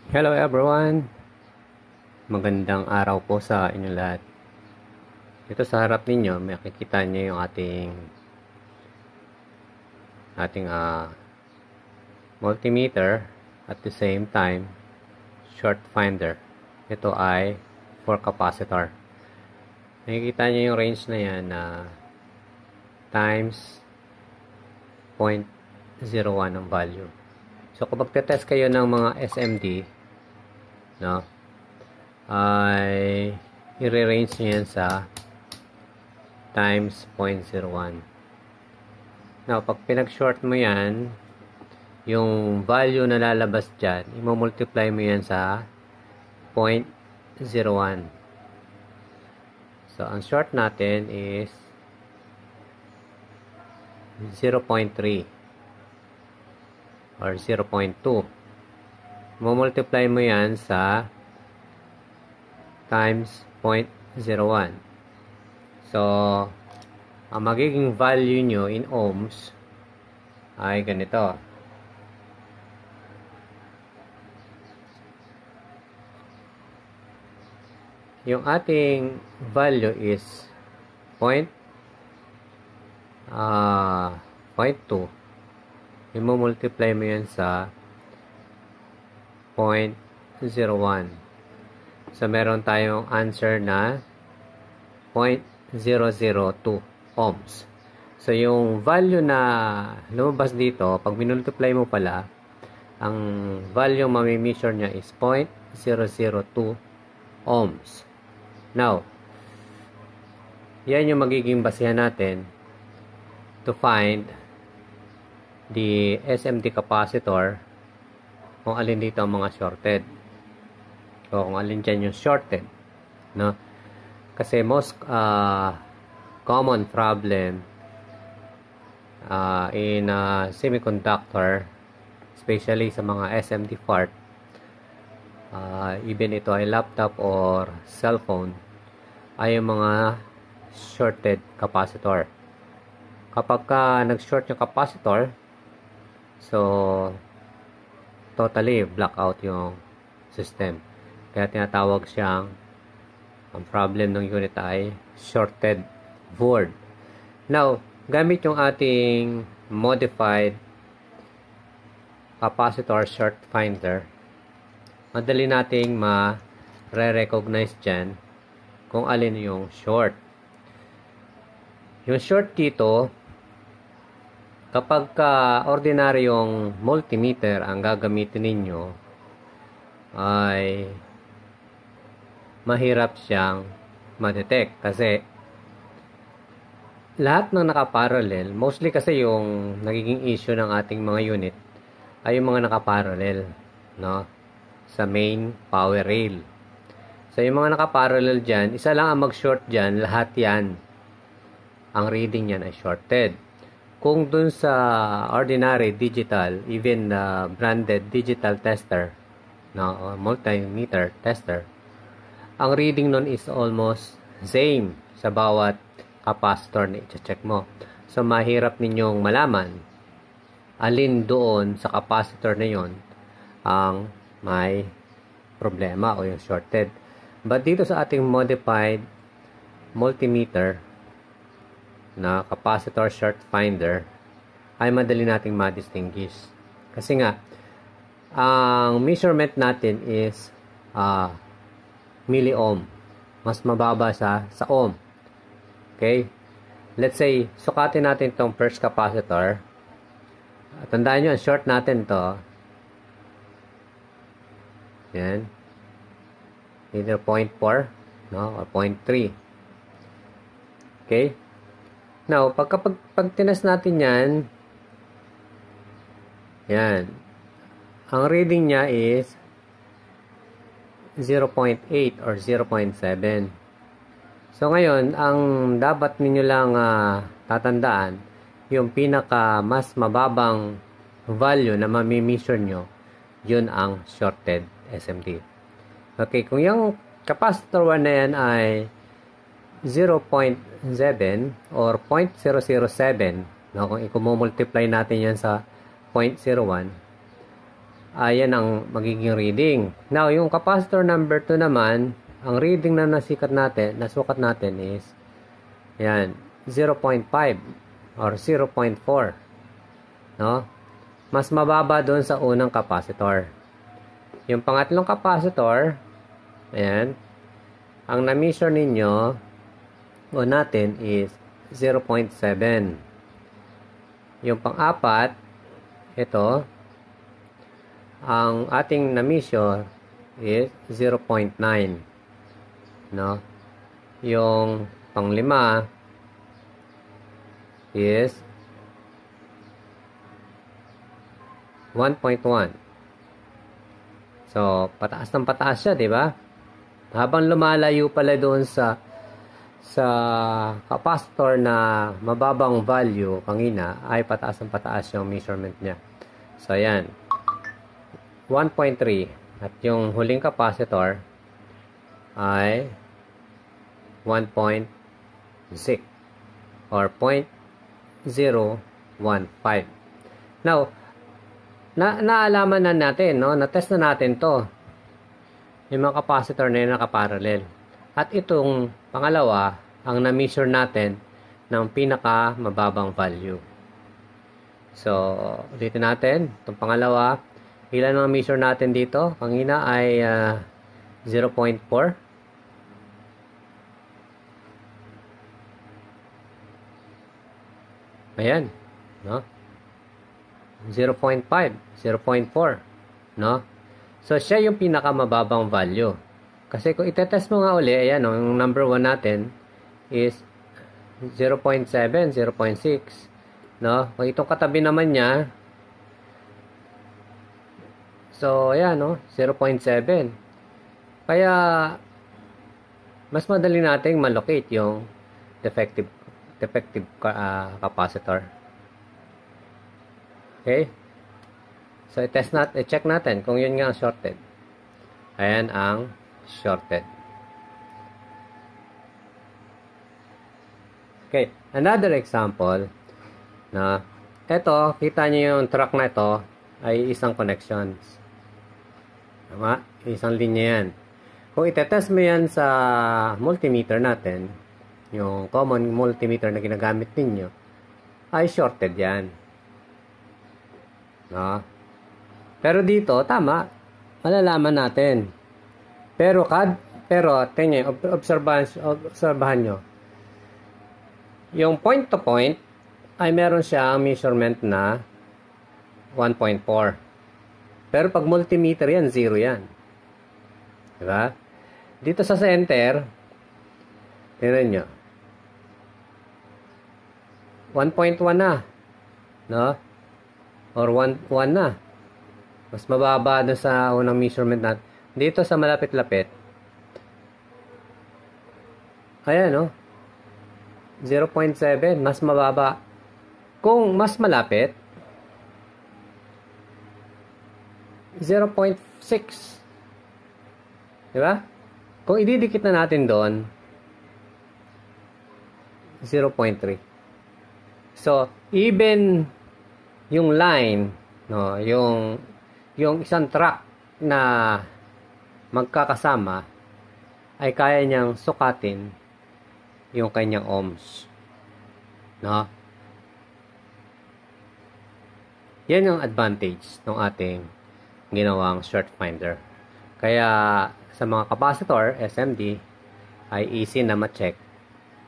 Hello everyone! Magandang araw po sa inyo lahat. Ito sa harap ninyo, makikita niyo yung ating multimeter at the same time short finder. Ito ay for capacitor. Makikita niyo yung range na yan na times 0.01 ang value. So kapag test kayo ng mga SMD, no, ay i-range nyo yan sa times 0.01. Now, pag pinag-short mo yan, yung value na lalabas dyan, i-multiply mo yan sa 0.01. So, ang short natin is 0.3 or 0.2. Multiply mo yan sa times 0.01. So, ang magiging value nyo in ohms ay ganito. Yung ating value is 0.2. I-multiply mo yan sa 0.01. So, meron tayong answer na 0.002 ohms. So, yung value na lumabas dito, pag minultiply mo pala, ang value mamimissure niya is 0.002 ohms. Now, yan yung magiging basihan natin to find the SMD capacitor kung alin dito ang mga shorted o kung alin dyan yung shorted, no? Kasi most common problem in semiconductor, especially sa mga SMD part, even ito ay laptop or cellphone, ay yung mga shorted capacitor. Kapag nag-short yung capacitor, so totally blackout yung system. Kaya tinatawag siyang, ang problem ng unit ay shorted board. Now, gamit yung ating modified capacitor short finder, madali nating ma-recognize dyan kung alin yung short. Yung short dito, kapag ordinaryong multimeter ang gagamitin ninyo, ay mahirap siyang ma-detect kasi lahat ng nakaparallel, mostly kasi yung nagiging issue ng ating mga unit ay yung mga nakaparallel, no, sa main power rail. So yung mga nakaparallel dyan, isa lang ang mag-short dyan, lahat yan ang reading yan ay shorted. Kung dun sa ordinary digital, even branded digital tester, no, multimeter tester, ang reading nun is almost same sa bawat capacitor na i-check mo. So, mahirap ninyong malaman alin doon sa capacitor na yon ang may problema o yung shorted. But dito sa ating modified multimeter na capacitor short finder, ay madali nating ma-distinguish. Kasi nga, ang measurement natin is milliohm. Mas mababa sa ohm. Okay? Let's say, sukatin natin itong first capacitor. Tandaan nyo, ang short natin to. Yan. Either 0.4, no, or 0.3. Okay? Now, pag tinas natin yan, yan. Ang reading niya is 0.8 or 0.7. So, ngayon, ang dapat ninyo lang tatandaan, yung pinaka mas mababang value na mamimissure nyo, yun ang shorted SMD. Okay, kung yung capacitor 1 na yan ay 0.7 or 0.007, no, kung i-multiply natin yan sa 0.01, Ayan ang magiging reading. Now, yung capacitor number 2 naman, ang reading na nasukat natin is, yan, 0.5 or 0.4. No? Mas mababa doon sa unang capacitor. Yung pangatlong capacitor, ayan, ang na-measure ninyo o natin is 0.7. Yung pang-apat, ito, ang ating na-measure is 0.9. No? Yung pang-lima is 1.1. So, pataas ng pataas siya, di ba? Habang lumalayo pala doon sa capacitor na mababang value kanina, ay pataas ng pataas yung measurement niya. So, ayan. 1.3. At yung huling capacitor ay 1.6 or 0.015. Now, naalaman na natin, no? Na-test na natin to. Yung mga capacitor na yun nakaparallel. At itong pangalawa, ang na-measure natin ng pinaka mababang value. So, ulitin natin. Itong pangalawa, ilan ang measure natin dito? Kanina ay 0.4. Ayan, no? 0.5, 0.4, no? So, siya yung pinakamababang value. Kasi kung itetest mo nga uli, ayan, no, yung number 1 natin is 0.7, 0.6, no? Kung itong katabi naman niya, so, ayan, no, 0.7. Kaya, mas madali nating malocate yung defective capacitor. Okay? So, i-check natin kung yun nga ang shorted. Ayan ang shorted. Okay. Another example na ito, kita nyo yung track na ito ay isang connections. Tama? Isang linya yan. Kung itetest mo yan sa multimeter natin, yung common multimeter na ginagamit ninyo, ay shorted yan. No? Pero dito, tama, malalaman natin. Pero tingnan, obserbahan nyo. Yung point to point, ay meron siyang measurement na 1.4. Pero pag multimeter yan, 0 yan. Diba? Dito sa center, tingnan nyo. 1.1 na. No? Or 1 na. Mas mababa na sa unang measurement natin. Dito sa malapit-lapit. Ayan, no? 0.7. Mas mababa. Kung mas malapit, 0.6. Diba? Kung ididikit na natin doon, 0.3. So, even yung line, no, yung isang track na magkakasama ay kaya niyang sukatin yung kanyang ohms. No? Yan yung advantage ng ating ginawang short finder. Kaya sa mga capacitor, SMD, ay easy na ma-check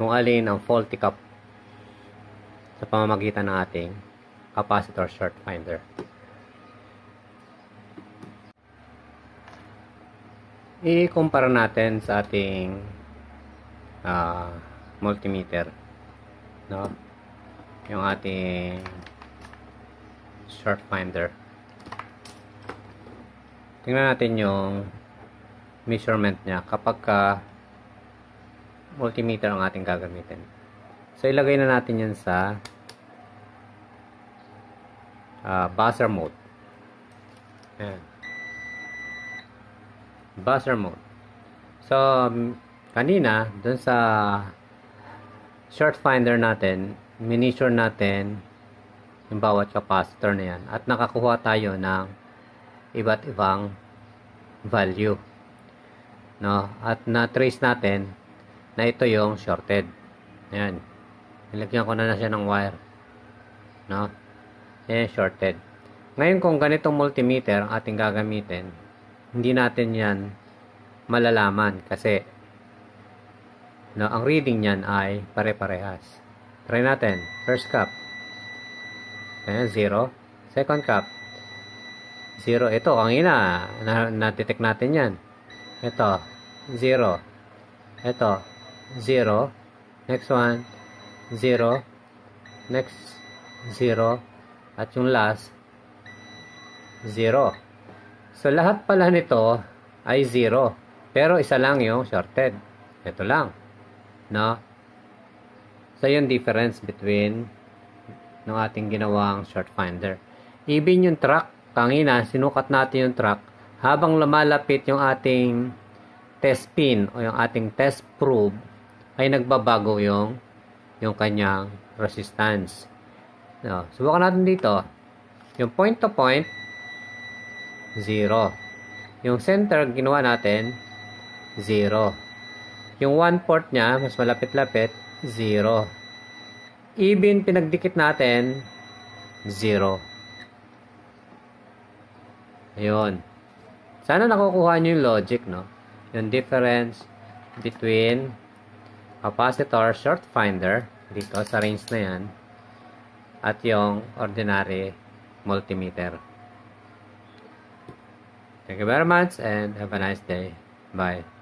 kung alin ang faulty cap sa pamamagitan ng ating capacitor short finder. I-kumpara natin sa ating multimeter, no? Yung ating short finder. Tingnan natin yung measurement niya kapag multimeter ang ating gagamitin. So, ilagay na natin yan sa buzzer mode. Ayan. Buzzer mode. So, kanina, dun sa short finder natin, minisure natin yung bawat capacitor na yan. At nakakuha tayo ng iba't ibang value. No? At na-trace natin na ito yung shorted. Ayan. Nilagyan ko na siya ng wire. No? Ayan, shorted. Ngayon, kung ganitong multimeter ang ating gagamitin, hindi natin yan malalaman kasi no, ang reading niyan ay pare-parehas. Try natin. First cup. Ayan, 0. Second cup. 0. Ito, kanina, natitake natin yan. Ito, 0. Ito, 0. Next one, 0. Next, 0. At yung last, 0. So, lahat pala nito ay 0. Pero isa lang yung shorted. Ito lang. No? So, yung difference between ng ating ginawang short finder. Even yung track, kanina, sinukat natin yung track. Habang lumalapit yung ating test pin o yung ating test probe, ay nagbabago yung kanyang resistance. No, subukan natin dito. Yung point to point, 0. Yung center, ginawa natin, 0. Yung 1/4 niya, mas malapit-lapit, 0. Even pinagdikit natin, 0. Ayun. Sana nakukuha nyo yung logic, no? Yung difference between capacitor short finder, dito sa range na yan, at yung ordinary multimeter. Thank you very much and have a nice day. Bye.